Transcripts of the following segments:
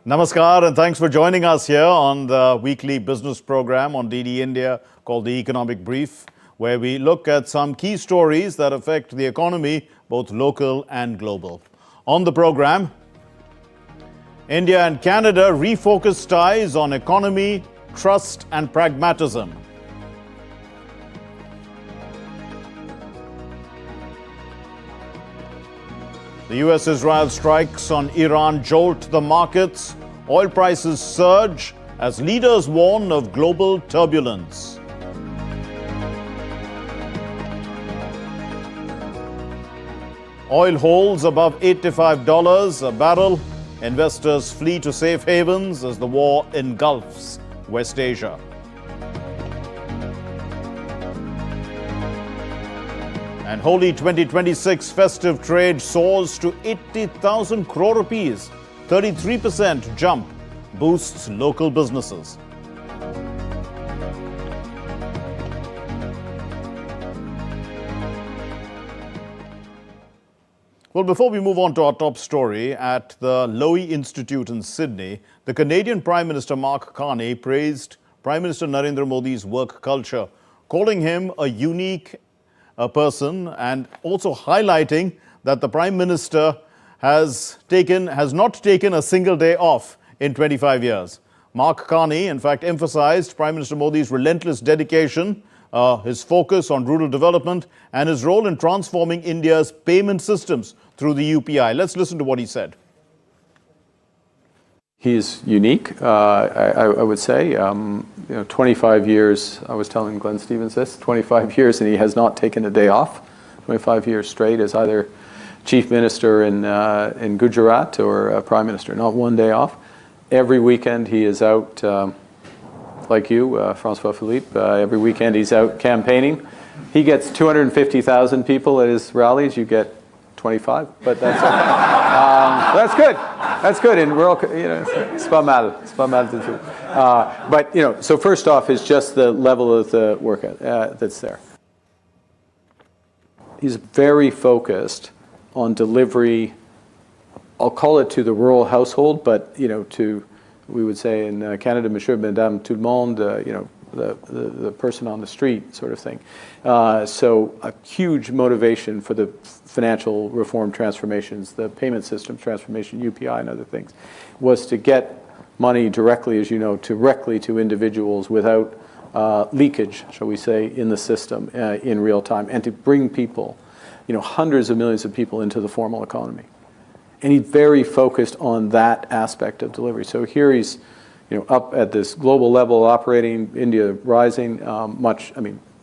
Namaskar and thanks for joining us here on the weekly business program on DD India called the Economic Brief, where we look at some key stories that affect the economy, both local and global. On the program, India and Canada refocus ties on economy, trust and pragmatism. The US-Israel strikes on Iran jolt the markets. Oil prices surge as leaders warn of global turbulence. Oil holds above $85 a barrel. Investors flee to safe havens as the war engulfs West Asia. And Holi 2026 festive trade soars to 80,000 crore rupees. 33% jump boosts local businesses. Well, before we move on to our top story, at the Lowy Institute in Sydney, the Canadian Prime Minister Mark Carney praised Prime Minister Narendra Modi's work culture, calling him a unique person and also highlighting that the Prime Minister has not taken a single day off in 25 years. Mark Carney, in fact, emphasized Prime Minister Modi's relentless dedication, his focus on rural development and his role in transforming India's payment systems through the UPI. Let's listen to what he said. He is unique, I would say. 25 years, I was telling Glenn Stevens this, 25 years and he has not taken a day off. 25 years straight as either Chief Minister in Gujarat or Prime Minister, not one day off. Every weekend he is out, like you, Francois Philippe, every weekend he's out campaigning. He gets 250,000 people at his rallies, you get 25, but that's that's good. That's good. In rural, it's pas mal. It's pas mal du tout. But so first off is just the level of the work that's there. He's very focused on delivery. I'll call it to the rural household, but to, we would say in Canada, Monsieur, Madame, tout le monde. The person on the street sort of thing. So a huge motivation for the financial reform transformations, the payment system transformation, UPI and other things, was to get money directly, as you know, directly to individuals without leakage, shall we say, in the system in real time, and to bring people, hundreds of millions of people into the formal economy. And he's very focused on that aspect of delivery. So here he's up at this global level, operating, India rising,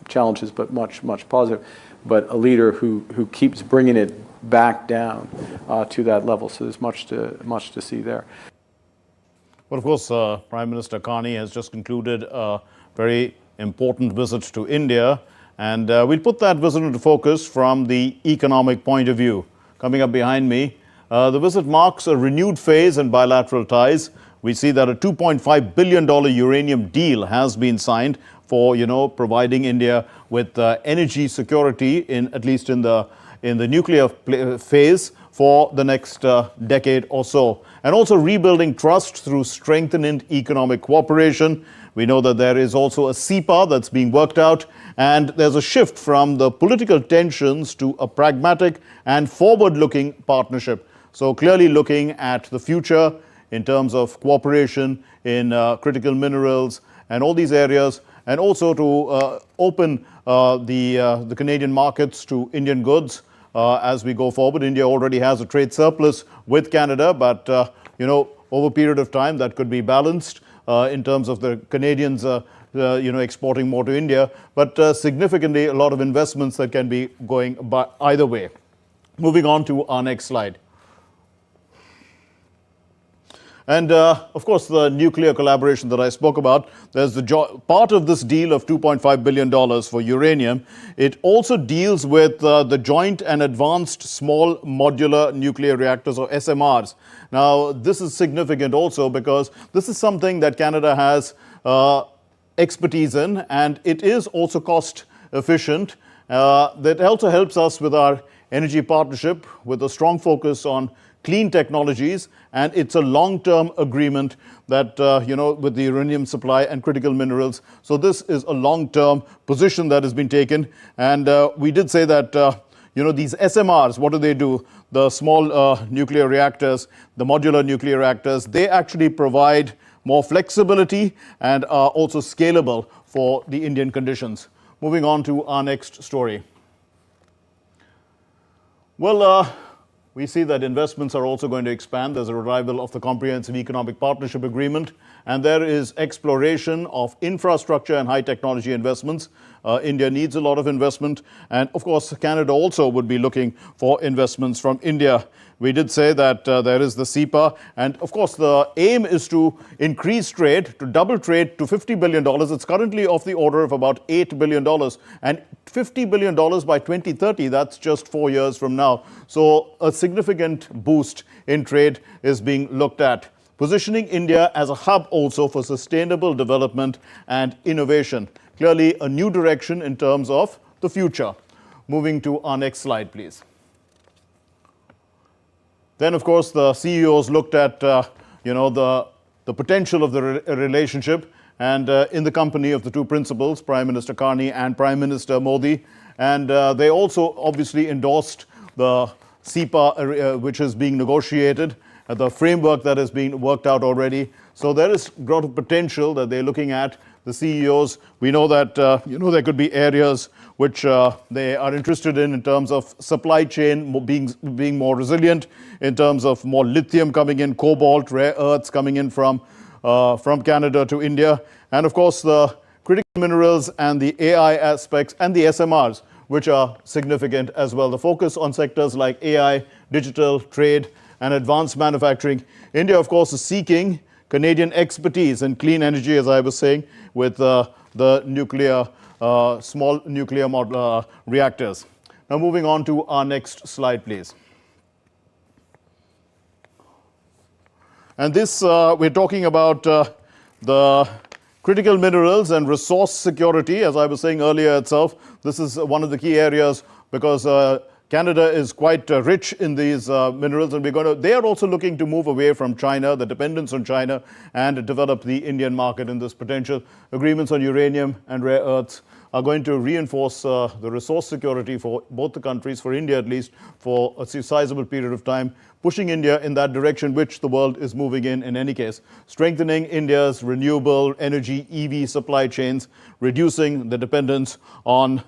challenges, but much positive, but a leader who keeps bringing it back down to that level. So there's much to see there. Well, of course, Prime Minister Carney has just concluded a very important visit to India, and we'll put that visit into focus from the economic point of view. Coming up behind me, the visit marks a renewed phase in bilateral ties. We see that a $2.5 billion uranium deal has been signed for, providing India with energy security at least in the nuclear phase for the next decade or so. And also rebuilding trust through strengthened economic cooperation. We know that there is also a CEPA that's being worked out, and there's a shift from the political tensions to a pragmatic and forward-looking partnership. So clearly looking at the future in terms of cooperation in critical minerals and all these areas, and also to open the Canadian markets to Indian goods as we go forward. India already has a trade surplus with Canada, but over a period of time that could be balanced in terms of the Canadians exporting more to India, but significantly a lot of investments that can be going by either way. Moving on to our next slide. And of course, the nuclear collaboration that I spoke about, there's the part of this deal of $2.5 billion for uranium. It also deals with the joint and advanced small modular nuclear reactors, or SMRs. Now, this is significant also because this is something that Canada has expertise in, and it is also cost efficient. That also helps us with our energy partnership with a strong focus on clean technologies, and it's a long-term agreement that, with the uranium supply and critical minerals. So this is a long-term position that has been taken. And we did say that, these SMRs, what do? The small nuclear reactors, the modular nuclear reactors, they actually provide more flexibility and are also scalable for the Indian conditions. Moving on to our next story. Well, we see that investments are also going to expand. There's a revival of the Comprehensive Economic Partnership Agreement, and there is exploration of infrastructure and high technology investments. India needs a lot of investment, and of course, Canada also would be looking for investments from India. We did say that there is the CEPA, and of course, the aim is to increase trade, to double trade to $50 billion. It's currently of the order of about $8 billion, and $50 billion by 2030, that's just 4 years from now. So a significant boost in trade is being looked at, positioning India as a hub also for sustainable development and innovation. Clearly a new direction in terms of the future. Moving to our next slide, please. Then, of course, the CEOs looked at, the potential of the relationship, and in the company of the two principals, Prime Minister Carney and Prime Minister Modi. And they also obviously endorsed the CEPA, which is being negotiated, the framework that is being worked out already. So there is a lot of potential that they're looking at, the CEOs. We know that, there could be areas which they are interested in terms of supply chain being more resilient, in terms of more lithium coming in, cobalt, rare earths coming in from Canada to India, and of course the critical minerals and the AI aspects and the SMRs, which are significant as well. The focus on sectors like AI, digital, trade, and advanced manufacturing. India, of course, is seeking Canadian expertise in clean energy, as I was saying, with the nuclear, small nuclear reactors. Now moving on to our next slide, please. And this, we're talking about the critical minerals and resource security. As I was saying earlier itself, this is one of the key areas because Canada is quite rich in these minerals, and they are also looking to move away from China, the dependence on China, and develop the Indian market in this potential. Agreements on uranium and rare earths are going to reinforce the resource security for both the countries, for India at least, for a sizable period of time, pushing India in that direction which the world is moving in any case, strengthening India's renewable energy EV supply chains, reducing the dependence on,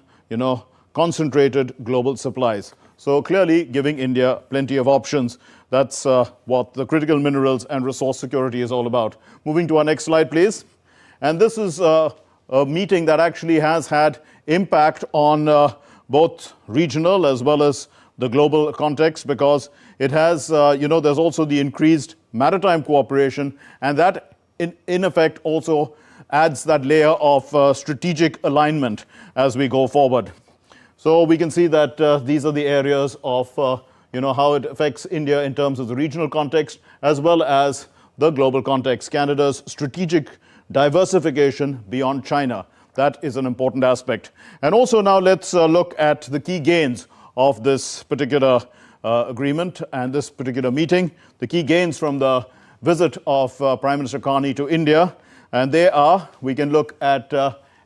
concentrated global supplies. So clearly giving India plenty of options. That's what the critical minerals and resource security is all about. Moving to our next slide, please. And this is a meeting that actually has had impact on both regional as well as the global context, because it has, there's also the increased maritime cooperation, and that in effect also adds that layer of strategic alignment as we go forward. So we can see that these are the areas of how it affects India in terms of the regional context as well as the global context. Canada's strategic diversification beyond China. That is an important aspect. And also now let's look at the key gains of this particular agreement and this particular meeting. The key gains from the visit of Prime Minister Carney to India. And they are, we can look at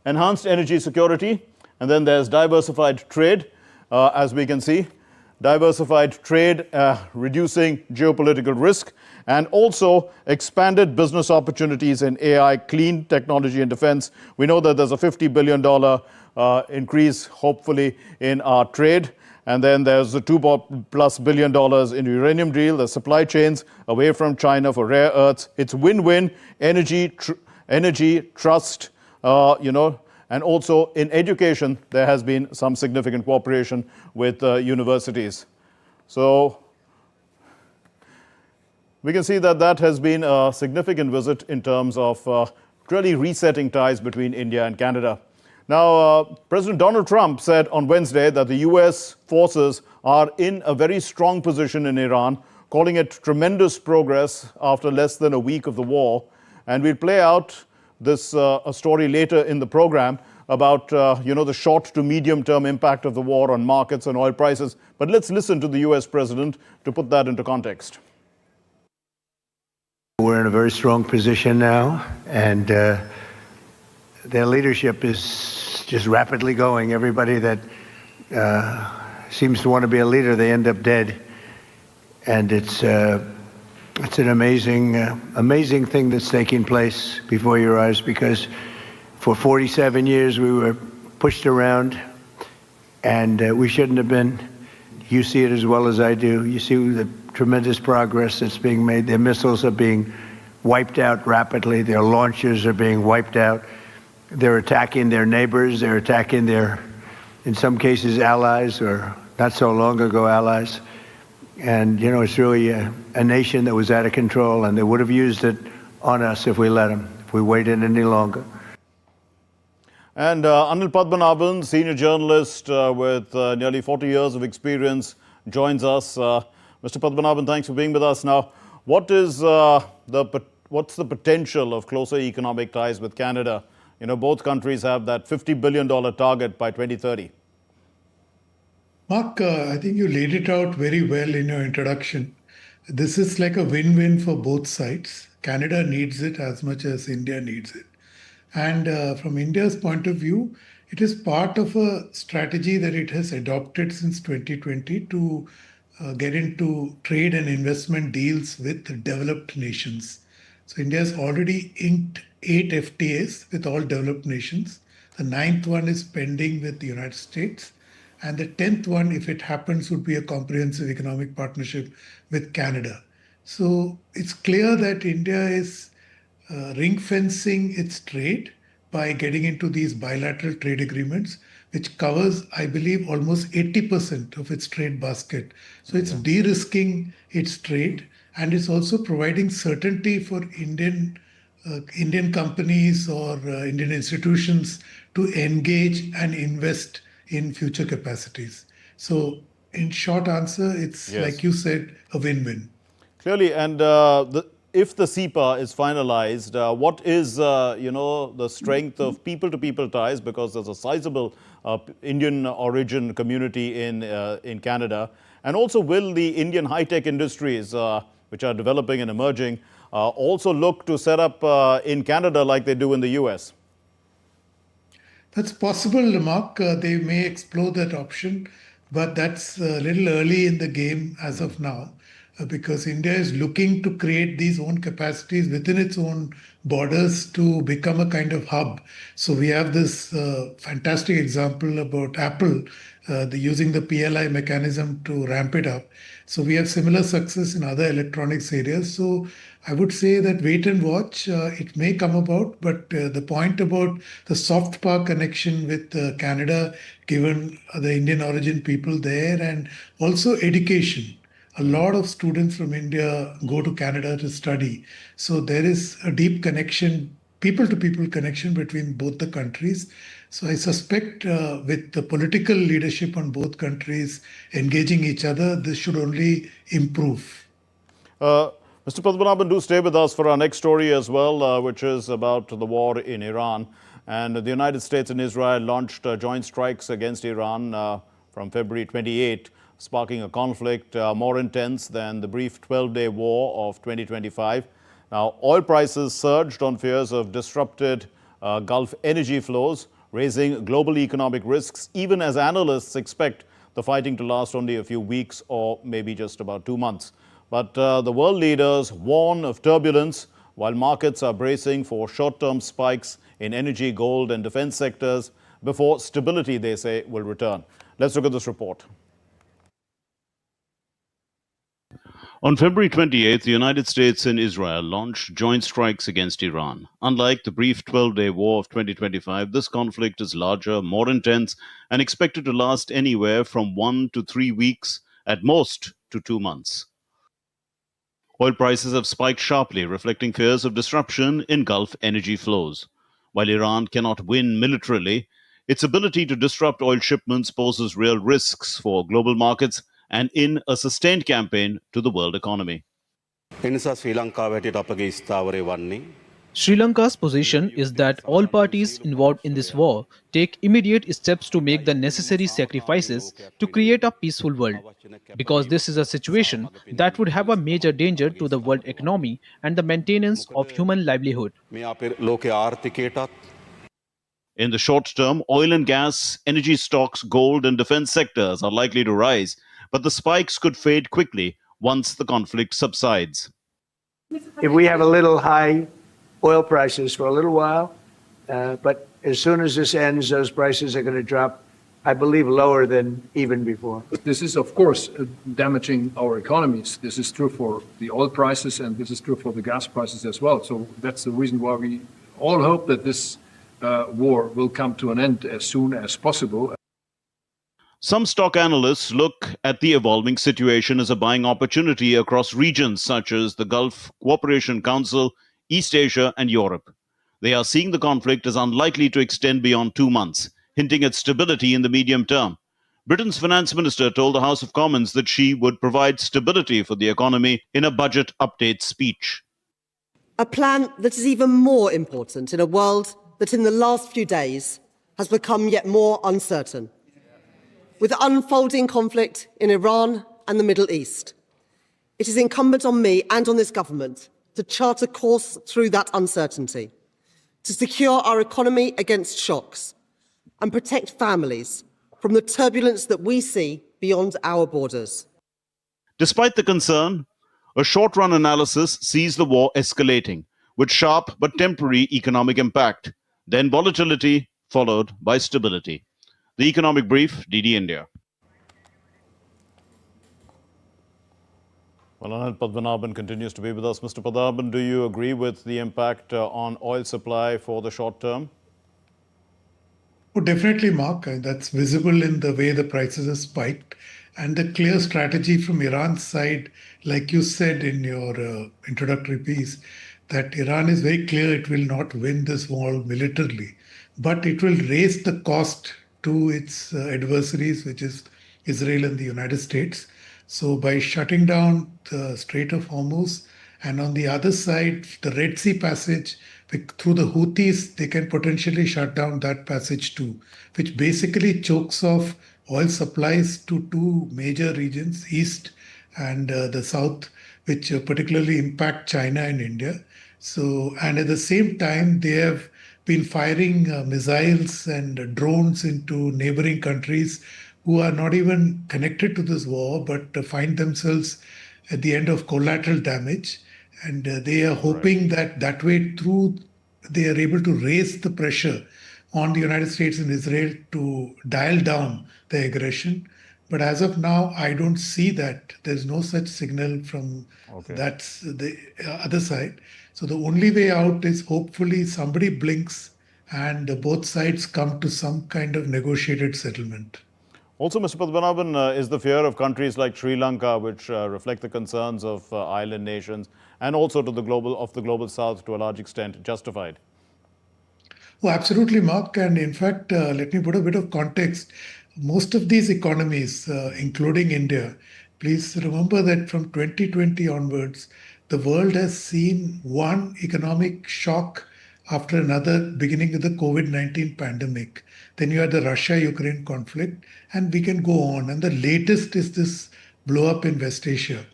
enhanced energy security, and then there's diversified trade, as we can see. Diversified trade, reducing geopolitical risk, and also expanded business opportunities in AI, clean technology and defense. We know that there's a $50 billion increase, hopefully, in our trade. And then there's the $2+ billion in uranium deal, the supply chains away from China for rare earths. It's win-win, energy, trust, and also in education, there has been some significant cooperation with universities. So we can see that that has been a significant visit in terms of really resetting ties between India and Canada. Now, President Donald Trump said on Wednesday that the US forces are in a very strong position in Iran, calling it tremendous progress after less than a week of the war. And we'll play out this a story later in the program. about the short to medium term impact of the war on markets and oil prices. But let's listen to the US president to put that into context. We're in a very strong position now, and their leadership is just rapidly going. Everybody that seems to want to be a leader, they end up dead. And it's an amazing thing that's taking place before your eyes, because for 47 years we were pushed around, and we shouldn't have been. You see it as well as I do. You see the tremendous progress that's being made. Their missiles are being wiped out rapidly. Their launchers are being wiped out. They're attacking their neighbors. They're attacking their, in some cases, allies, or not so long ago allies. And, it's really a nation that was out of control, and they would have used it on us if we let them, if we waited any longer. And Anil Padmanabhan, senior journalist with nearly 40 years of experience, joins us. Mr. Padmanabhan, thanks for being with us. Now, what's the potential of closer economic ties with Canada? Both countries have that $50 billion target by 2030. Mark, I think you laid it out very well in your introduction. This is like a win-win for both sides. Canada needs it as much as India needs it. And from India's point of view, it is part of a strategy that it has adopted since 2020 to get into trade and investment deals with developed nations. So India has already inked 8 FTAs with all developed nations. The 9th one is pending with the United States. And the 10th one, if it happens, would be a comprehensive economic partnership with Canada. So it's clear that India is ring fencing its trade by getting into these bilateral trade agreements, which covers, I believe, almost 80% of its trade basket. So it's de-risking its trade, and it's also providing certainty for Indian companies or Indian institutions to engage and invest in future capacities. So in short answer, it's like you said, a win-win. Clearly, and if the CEPA is finalized, what is the strength of people-to-people ties? Because there's a sizable Indian origin community in Canada, and also will the Indian high-tech industries, which are developing and emerging, also look to set up in Canada like they do in the US? That's possible, Mark. They may explore that option, but that's a little early in the game as of now, because India is looking to create these own capacities within its own borders to become a kind of hub. So we have this fantastic example about Apple using the PLI mechanism to ramp it up. So we have similar success in other electronics areas. So I would say that wait and watch. It may come about, but the point about the soft power connection with Canada, given the Indian origin people there, and also education. A lot of students from India go to Canada to study. So there is a deep connection, people-to-people connection between both the countries. So I suspect with the political leadership on both countries engaging each other, this should only improve. Mr. Padmanabhan, do stay with us for our next story as well, which is about the war in Iran. And the United States and Israel launched joint strikes against Iran from February 28, sparking a conflict more intense than the brief 12-day war of 2025. Now, oil prices surged on fears of disrupted Gulf energy flows, raising global economic risks, even as analysts expect the fighting to last only a few weeks or maybe just about 2 months. But the world leaders warn of turbulence while markets are bracing for short-term spikes in energy, gold and defense sectors before stability, they say, will return. Let's look at this report. On February 28th, the United States and Israel launched joint strikes against Iran. Unlike the brief 12-day war of 2025, this conflict is larger, more intense, and expected to last anywhere from 1 to 3 weeks, at most to 2 months. Oil prices have spiked sharply, reflecting fears of disruption in Gulf energy flows. While Iran cannot win militarily, its ability to disrupt oil shipments poses real risks for global markets and in a sustained campaign to the world economy. එනිසා ශ්‍රී ලංකාව හැටියට අපගේ ස්ථාවරය වන්නේ Sri Lanka's position is that all parties involved in this war take immediate steps to make the necessary sacrifices to create a peaceful world, because this is a situation that would have a major danger to the world economy and the maintenance of human livelihood. In the short term, oil and gas, energy stocks, gold, and defense sectors are likely to rise, but the spikes could fade quickly once the conflict subsides. If we have a little high oil prices for a little while, but as soon as this ends, those prices are going to drop, I believe, lower than even before. This is, of course, damaging our economies. This is true for the oil prices, and this is true for the gas prices as well. So that's the reason why we all hope that this war will come to an end as soon as possible. Some stock analysts look at the evolving situation as a buying opportunity across regions such as the Gulf Cooperation Council, East Asia, and Europe. They are seeing the conflict as unlikely to extend beyond 2 months, hinting at stability in the medium term. Britain's finance minister told the House of Commons that she would provide stability for the economy in a budget update speech. A plan that is even more important in a world that in the last few days has become yet more uncertain. With unfolding conflict in Iran and the Middle East, it is incumbent on me and on this government to chart a course through that uncertainty, to secure our economy against shocks and protect families from the turbulence that we see beyond our borders. Despite the concern, a short-run analysis sees the war escalating, with sharp but temporary economic impact, then volatility followed by stability. The Economic Brief, DD India. Well, Anil Padmanabhan continues to be with us. Mr. Padmanabhan, do you agree with the impact on oil supply for the short term? Oh, definitely, Mark. That's visible in the way the prices have spiked. And the clear strategy from Iran's side, like you said in your introductory piece, that Iran is very clear it will not win this war militarily, but it will raise the cost to its adversaries, which is Israel and the United States. So by shutting down the Strait of Hormuz, and on the other side, the Red Sea passage, through the Houthis, they can potentially shut down that passage too, which basically chokes off oil supplies to two major regions, East and the South, which particularly impact China and India. So, and at the same time, they have been firing missiles and drones into neighboring countries who are not even connected to this war, but find themselves at the end of collateral damage. And they are hoping that that way through, they are able to raise the pressure on the United States and Israel to dial down the aggression. But as of now, I don't see that. There's no such signal from that's the other side. So the only way out is hopefully somebody blinks and both sides come to some kind of negotiated settlement. Also, Mr. Padmanabhan, is the fear of countries like Sri Lanka, which reflect the concerns of island nations, and also to the global South to a large extent, justified? Oh, absolutely, Mark. And in fact, let me put a bit of context. Most of these economies, including India, please remember that from 2020 onwards, the world has seen one economic shock after another, beginning with the COVID-19 pandemic. Then you had the Russia-Ukraine conflict, and we can go on. And the latest is this blow-up in West Asia.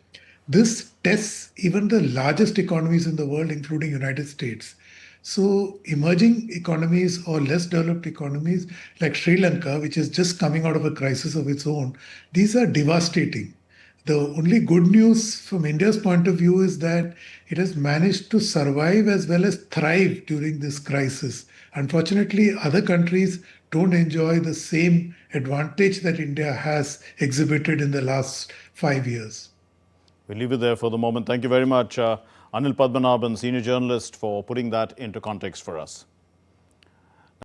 This tests even the largest economies in the world, including United States. So emerging economies or less developed economies like Sri Lanka, which is just coming out of a crisis of its own, these are devastating. The only good news from India's point of view is that it has managed to survive as well as thrive during this crisis. Unfortunately, other countries don't enjoy the same advantage that India has exhibited in the last 5 years. We'll leave it there for the moment. Thank you very much, Anil Padmanabhan, senior journalist, for putting that into context for us.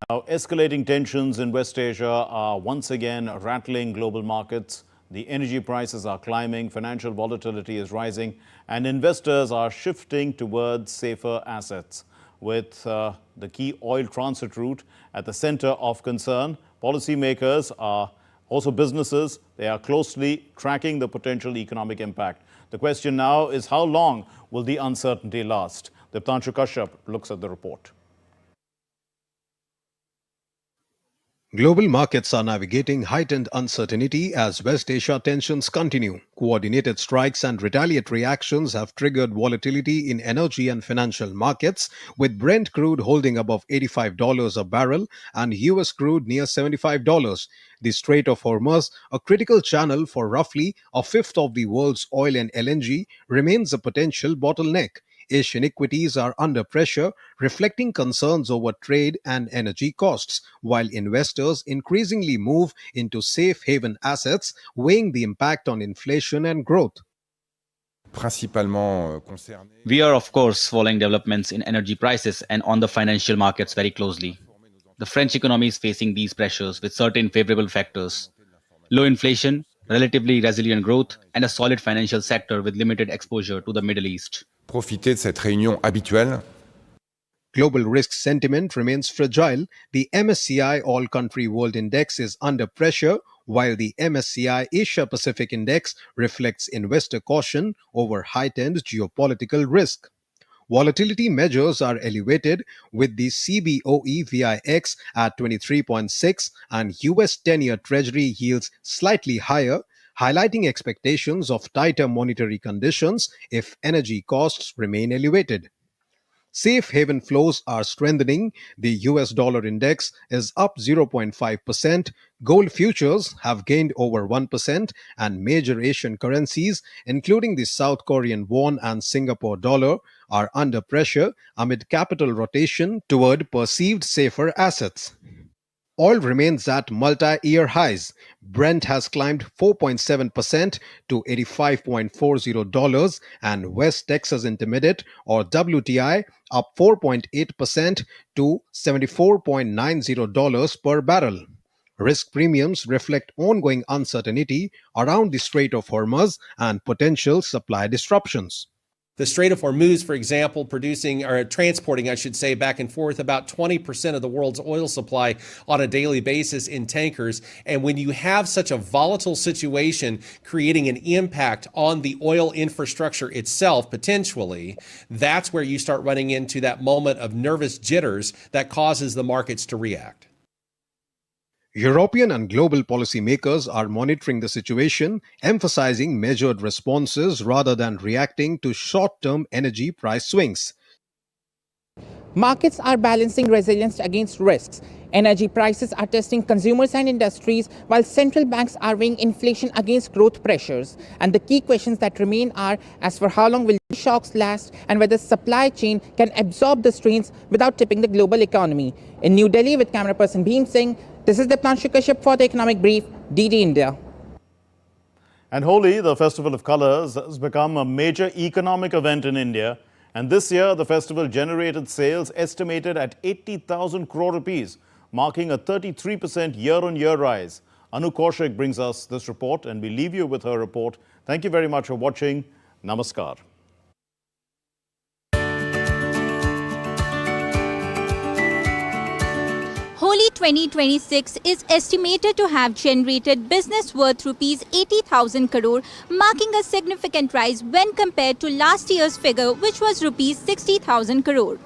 Now, escalating tensions in West Asia are once again rattling global markets. The energy prices are climbing, financial volatility is rising, and investors are shifting towards safer assets. With the key oil transit route at the center of concern, policymakers are also businesses. They are closely tracking the potential economic impact. The question now is, how long will the uncertainty last? Diptanshu Kashyap looks at the report. Global markets are navigating heightened uncertainty as West Asia tensions continue. Coordinated strikes and retaliatory actions have triggered volatility in energy and financial markets, with Brent crude holding above $85 a barrel and US crude near $75. The Strait of Hormuz, a critical channel for roughly a fifth of the world's oil and LNG, remains a potential bottleneck. Asian equities are under pressure, reflecting concerns over trade and energy costs, while investors increasingly move into safe haven assets, weighing the impact on inflation and growth. We are, of course, following developments in energy prices and on the financial markets very closely. The French economy is facing these pressures with certain favorable factors: low inflation, relatively resilient growth, and a solid financial sector with limited exposure to the Middle East. Profiter de cette réunion habituelle. Global risk sentiment remains fragile. The MSCI All Country World Index is under pressure, while the MSCI Asia Pacific Index reflects investor caution over heightened geopolitical risk. Volatility measures are elevated, with the CBOE VIX at 23.6 and US 10-year Treasury yields slightly higher, highlighting expectations of tighter monetary conditions if energy costs remain elevated. Safe haven flows are strengthening. The US dollar index is up 0.5%. Gold futures have gained over 1%, and major Asian currencies, including the South Korean won and Singapore dollar, are under pressure amid capital rotation toward perceived safer assets. Oil remains at multi-year highs. Brent has climbed 4.7% to $85.40, and West Texas Intermediate, or WTI, up 4.8% to $74.90 per barrel. Risk premiums reflect ongoing uncertainty around the Strait of Hormuz and potential supply disruptions. The Strait of Hormuz, for example, transporting, back and forth about 20% of the world's oil supply on a daily basis in tankers. And when you have such a volatile situation creating an impact on the oil infrastructure itself, potentially, that's where you start running into that moment of nervous jitters that causes the markets to react. European and global policymakers are monitoring the situation, emphasizing measured responses rather than reacting to short-term energy price swings. Markets are balancing resilience against risks. Energy prices are testing consumers and industries, while central banks are weighing inflation against growth pressures. And the key questions that remain are as for how long will these shocks last and whether supply chain can absorb the strains without tipping the global economy. In New Delhi with camera person Bhim Singh, this is Diptanshu Kashyap for the Economic Brief, DD India. And Holi, the Festival of Colors, has become a major economic event in India. And this year, the festival generated sales estimated at 80,000 crore rupees, marking a 33% year-on-year rise. Anu Kaushik brings us this report, and we leave you with her report. Thank you very much for watching. Namaskar. Holi 2026 is estimated to have generated business worth rupees 80,000 crore, marking a significant rise when compared to last year's figure, which was rupees 60,000 crore.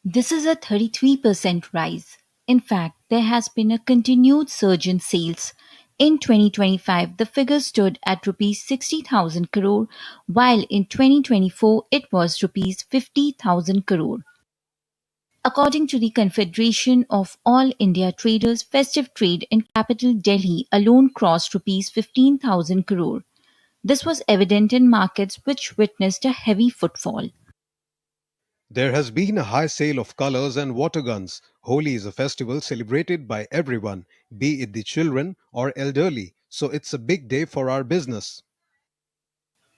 This is a 33% rise. In fact, there has been a continued surge in sales. In 2025, the figure stood at rupees 60,000 crore, while in 2024 it was rupees 50,000 crore. According to the Confederation of All India Traders, festive trade in capital Delhi alone crossed rupees 15,000 crore. This was evident in markets which witnessed a heavy footfall. There has been a high sale of colors and water guns. Holi is a festival celebrated by everyone, be it the children or elderly, so it's a big day for our business.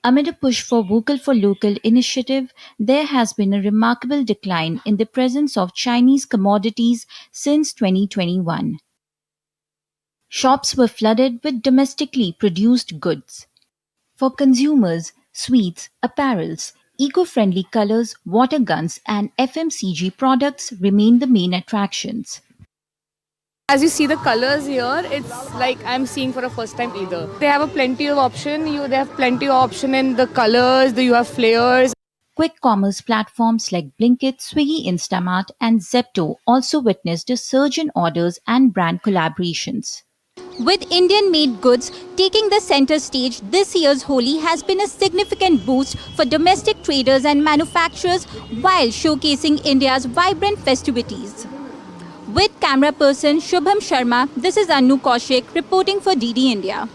Amid a push for Vocal for Local initiative, there has been a remarkable decline in the presence of Chinese commodities since 2021. Shops were flooded with domestically produced goods. For consumers, sweets, apparels, eco-friendly colors, water guns and FMCG products remain the main attractions. As you see the colors here, it's like I'm seeing for the first time either. They have a plenty of option. They have plenty of option in the colors. You have flares. Quick commerce platforms like Blinkit, Swiggy, Instamart, and Zepto also witnessed a surge in orders and brand collaborations. With Indian-made goods taking the center stage, this year's Holi has been a significant boost for domestic traders and manufacturers while showcasing India's vibrant festivities. With camera person Shubham Sharma, this is Anu Kaushik reporting for DD India.